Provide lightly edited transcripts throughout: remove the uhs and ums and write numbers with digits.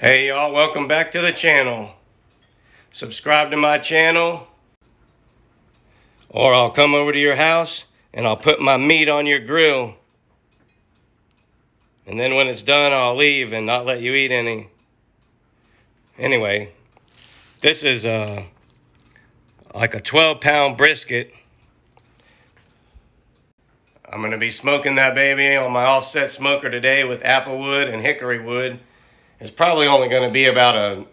Hey y'all, welcome back to the channel. Subscribe to my channel, or I'll come over to your house and I'll put my meat on your grill. And then when it's done, I'll leave and not let you eat any. Anyway, this is like a 12-pound brisket. I'm gonna be smoking that baby on my offset smoker today with apple wood and hickory wood. It's probably only gonna be about a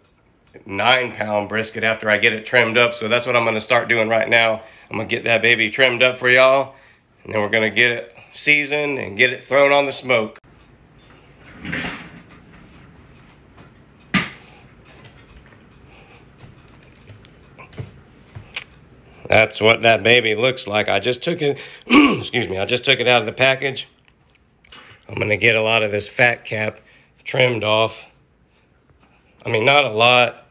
9-pound brisket after I get it trimmed up. So that's what I'm gonna start doing right now. I'm gonna get that baby trimmed up for y'all, and then we're gonna get it seasoned and get it thrown on the smoke. That's what that baby looks like. I just took it, excuse me, I just took it out of the package. I'm gonna get a lot of this fat cap trimmed off. I mean, not a lot.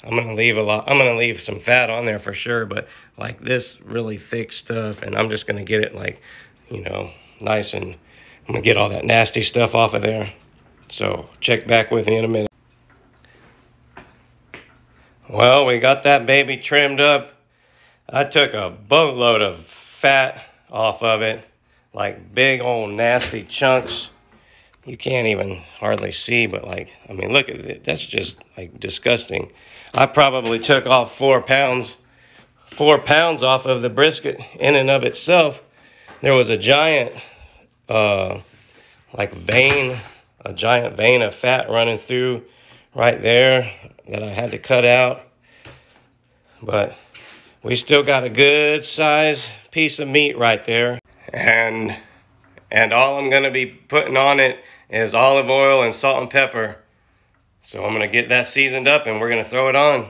I'm gonna leave a lot. I'm gonna leave some fat on there for sure, but like this really thick stuff, and I'm just gonna get it like, you know, nice, and I'm gonna get all that nasty stuff off of there. So check back with me in a minute. Well, we got that baby trimmed up. I took a boatload of fat off of it, like big old nasty chunks. You can't even hardly see, but like, I mean, look at it. That's just like disgusting. I probably took off 4 pounds off of the brisket in and of itself. There was a giant, like vein, a giant vein of fat running through right there that I had to cut out. But we still got a good size piece of meat right there. And all I'm gonna be putting on it is olive oil and salt and pepper. So I'm gonna get that seasoned up and we're gonna throw it on.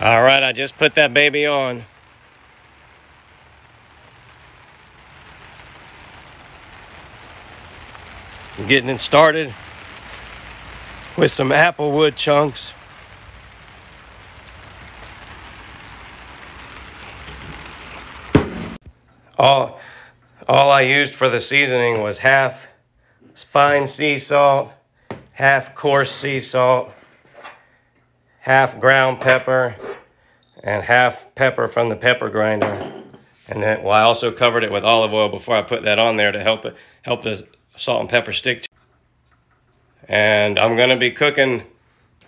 All right, I just put that baby on. I'm getting it started with some apple wood chunks. All I used for the seasoning was half fine sea salt, half coarse sea salt, half ground pepper, and half pepper from the pepper grinder. And then, well, I also covered it with olive oil before I put that on there to help the salt and pepper stick. And I'm gonna be cooking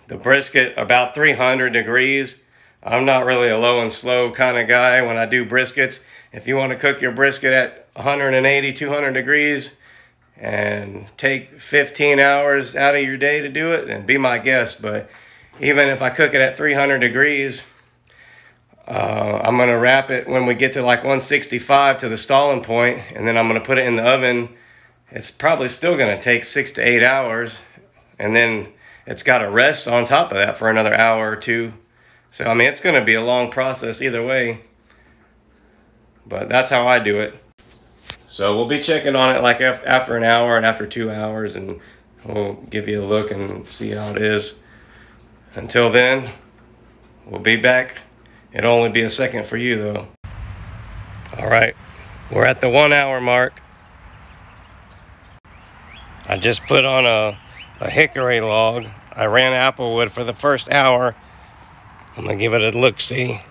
the brisket about 300 degrees. I'm not really a low and slow kind of guy when I do briskets. If you want to cook your brisket at 180, 200 degrees and take 15 hours out of your day to do it, then be my guest. But even if I cook it at 300 degrees, I'm going to wrap it when we get to like 165 to the stalling point, and then I'm going to put it in the oven. It's probably still going to take 6 to 8 hours, and then it's got to rest on top of that for another hour or two. So, I mean, it's going to be a long process either way. But that's how I do it. So we'll be checking on it like after an hour and after 2 hours, and we'll give you a look and see how it is. Until then, we'll be back. It'll only be a second for you though. All right, we're at the 1 hour mark. I just put on a hickory log. I ran apple wood for the first hour. I'm gonna give it a look-see.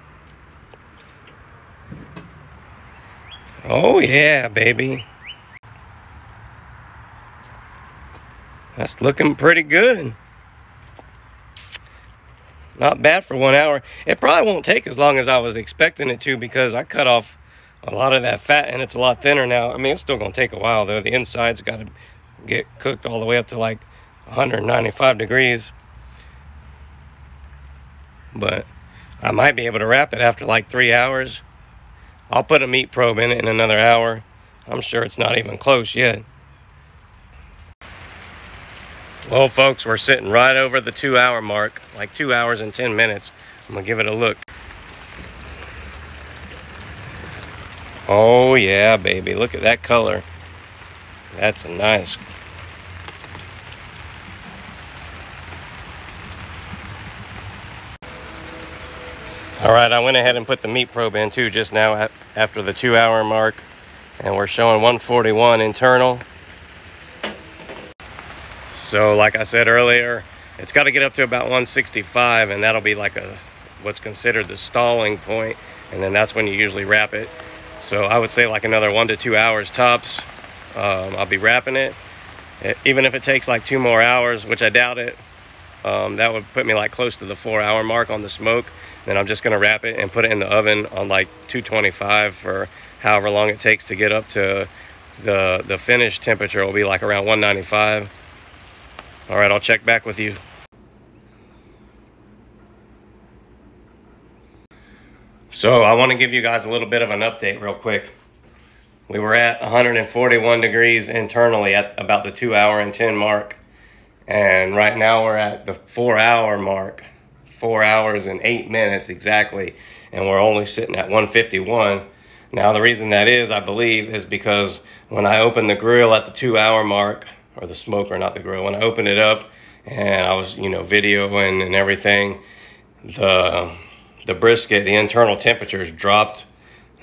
Oh yeah, baby. That's looking pretty good. Not bad for 1 hour. It probably won't take as long as I was expecting it to, because I cut off a lot of that fat and it's a lot thinner now. I mean, it's still gonna take a while though. The inside's gotta get cooked all the way up to like 195 degrees. But I might be able to wrap it after like 3 hours. I'll put a meat probe in it in another hour. I'm sure it's not even close yet. Well, folks, we're sitting right over the 2 hour mark, like 2 hours and 10 minutes. I'm gonna give it a look. Oh yeah, baby, look at that color. That's nice. All right, I went ahead and put the meat probe in too just now after the 2 hour mark, and we're showing 141 internal. So like I said earlier, it's got to get up to about 165, and that'll be like what's considered the stalling point, and then that's when you usually wrap it. So I would say like another 1 to 2 hours tops. I'll be wrapping it. Even if it takes like 2 more hours, which I doubt it, that would put me like close to the 4-hour mark on the smoke. Then I'm just gonna wrap it and put it in the oven on like 225 for however long it takes to get up to the finished temperature. Will be like around 195. All right, I'll check back with you. So I want to give you guys a little bit of an update real quick. We were at 141 degrees internally at about the 2 hour and 10 mark. And right now we're at the 4-hour mark, 4 hours and 8 minutes exactly. And we're only sitting at 151. Now the reason that is, I believe, is because when I opened the grill at the 2-hour mark, or the smoker, not the grill, when I opened it up and I was, videoing and everything, the brisket, the internal temperatures dropped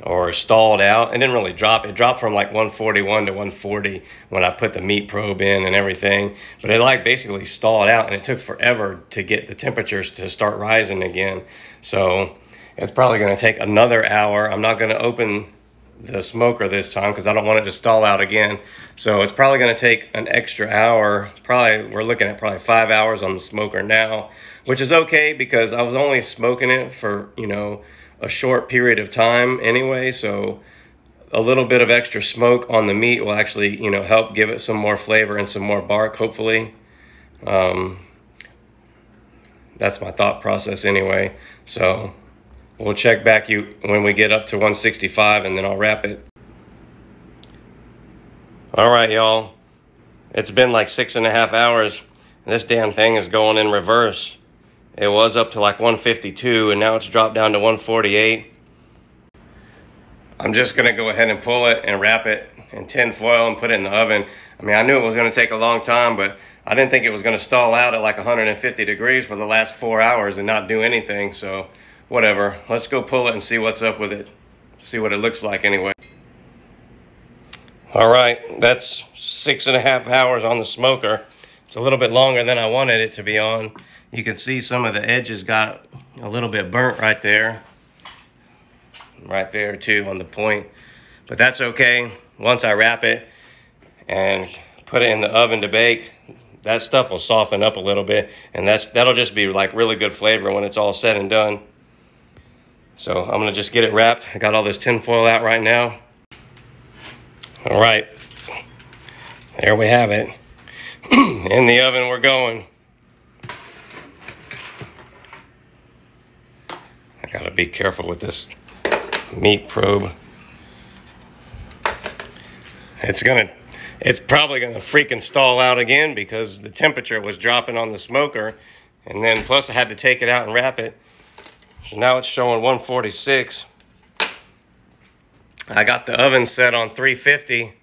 or stalled out. It didn't really drop. It dropped from like 141 to 140 when I put the meat probe in and everything. But it like basically stalled out, and it took forever to get the temperatures to start rising again. So it's probably going to take another hour. I'm not going to open the smoker this time because I don't want it to stall out again. So it's probably going to take an extra hour. We're looking at probably 5 hours on the smoker now, which is okay because I was only smoking it for, a short period of time anyway. So a little bit of extra smoke on the meat will actually, help give it some more flavor and some more bark, hopefully. That's my thought process anyway. So we'll check back when we get up to 165, and then I'll wrap it. All right, y'all. It's been like 6.5 hours. This damn thing is going in reverse. It was up to like 152, and now it's dropped down to 148. I'm just going to go ahead and pull it and wrap it in tin foil and put it in the oven. I mean, I knew it was going to take a long time, but I didn't think it was going to stall out at like 150 degrees for the last 4 hours and not do anything. So whatever, let's go pull it and see what's up with it. See what it looks like anyway. All right, that's 6.5 hours on the smoker. It's a little bit longer than I wanted it to be on. You can see some of the edges got a little bit burnt right there. Right there too on the point. But that's okay. Once I wrap it and put it in the oven to bake, that stuff will soften up a little bit, and that'll just be like really good flavor when it's all said and done. So I'm gonna just get it wrapped. I got all this tin foil out right now. All right, there we have it. In the oven we're going. I gotta be careful with this meat probe. It's probably gonna freaking stall out again because the temperature was dropping on the smoker, and then plus I had to take it out and wrap it. So now it's showing 146. I got the oven set on 350,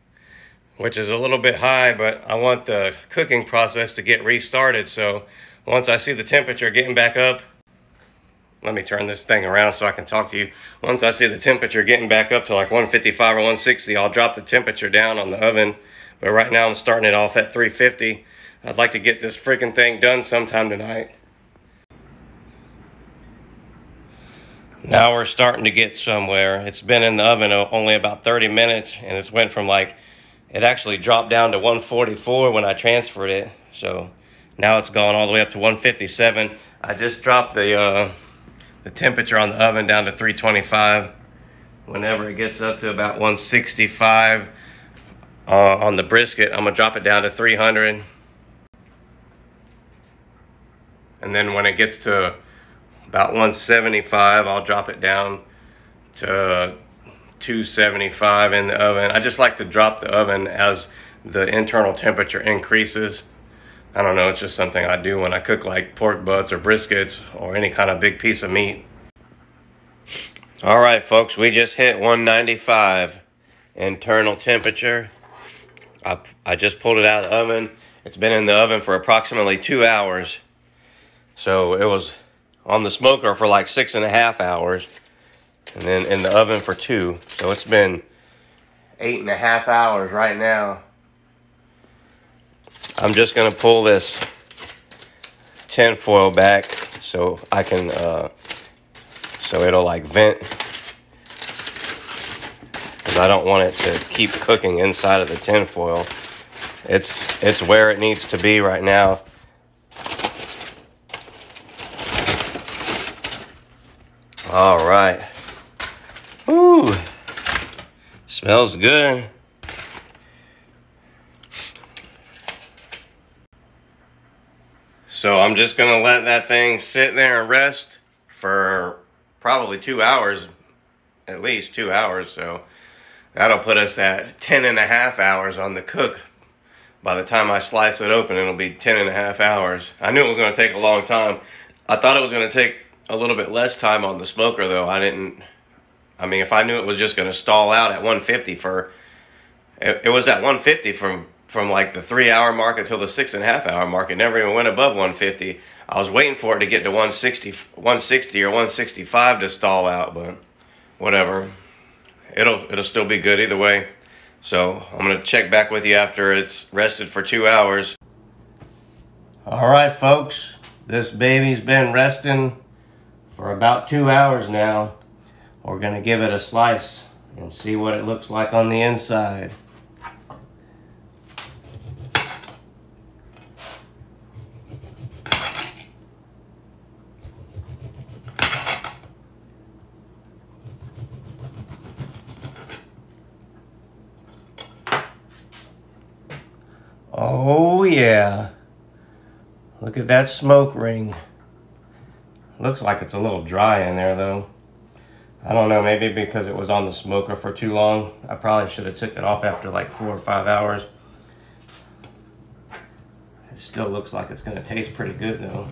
which is a little bit high, but I want the cooking process to get restarted. So once I see the temperature getting back up, let me turn this thing around so I can talk to you. Once I see the temperature getting back up to like 155 or 160, I'll drop the temperature down on the oven. But right now I'm starting it off at 350. I'd like to get this freaking thing done sometime tonight. Now we're starting to get somewhere. It's been in the oven only about 30 minutes, and it's went from like, it actually dropped down to 144 when I transferred it. So now it's gone all the way up to 157. I just dropped the temperature on the oven down to 325. Whenever it gets up to about 165 on the brisket, I'm gonna drop it down to 300. And then when it gets to about 175, I'll drop it down to 275 in the oven. I just like to drop the oven as the internal temperature increases. I don't know, it's just something I do when I cook like pork butts or briskets or any kind of big piece of meat. All right, folks, we just hit 195 internal temperature. I just pulled it out of the oven. It's been in the oven for approximately 2 hours. So it was on the smoker for like 6.5 hours, and then in the oven for 2. So it's been 8.5 hours right now. I'm just gonna pull this tin foil back so I can, so it'll like vent. Because I don't want it to keep cooking inside of the tin foil. It's where it needs to be right now. All right. Ooh, smells good. So I'm just gonna let that thing sit there and rest for probably 2 hours, at least 2 hours. So that'll put us at 10.5 hours on the cook. By the time I slice it open, it'll be 10.5 hours. I knew it was gonna take a long time. I thought it was gonna take a little bit less time on the smoker though. I mean, if I knew it was just gonna stall out at 150 it was at 150 from like the 3 hour mark until the 6.5 hour mark. It never even went above 150. I was waiting for it to get to 160 or 165 to stall out, but whatever. It'll still be good either way. So I'm gonna check back with you after it's rested for 2 hours. All right, folks, this baby's been resting for about 2 hours now. We're gonna give it a slice and see what it looks like on the inside. Oh yeah, look at that smoke ring. Looks like it's a little dry in there though. I don't know, maybe because it was on the smoker for too long. I probably should have took it off after like 4 or 5 hours. It still looks like it's gonna taste pretty good though.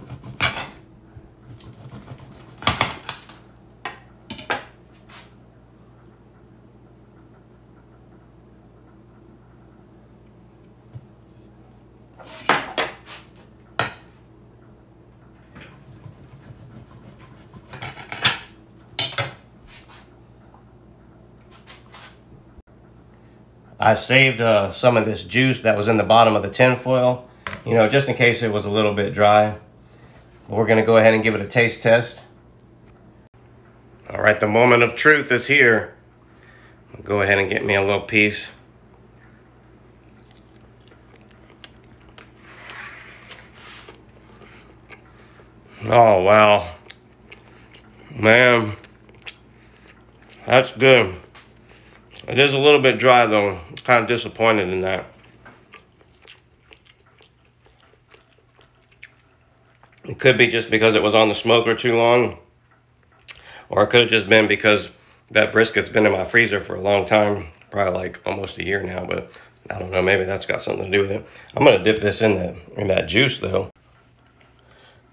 I saved some of this juice that was in the bottom of the tin foil, you know, just in case it was a little bit dry. We're gonna go ahead and give it a taste test. All right, the moment of truth is here. I'll go ahead and get me a little piece. Oh, wow. Man, that's good. It is a little bit dry though. I'm kind of disappointed in that. It could be just because it was on the smoker too long, or it could have just been because that brisket's been in my freezer for a long time, probably like almost a year now, but I don't know, maybe that's got something to do with it. I'm gonna dip this in that juice though.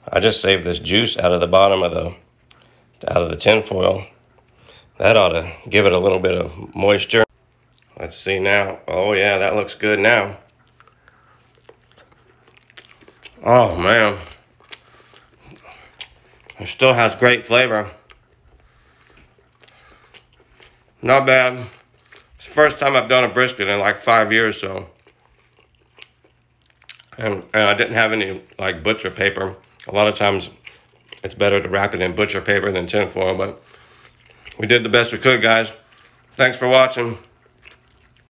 I just saved this juice out of the bottom of the tin foil. That ought to give it a little bit of moisture. Let's see now. Oh yeah, that looks good now. Oh man. It still has great flavor. Not bad. It's the first time I've done a brisket in like 5 years, so. And I didn't have any like butcher paper. A lot of times it's better to wrap it in butcher paper than tin foil, but we did the best we could, guys. Thanks for watching.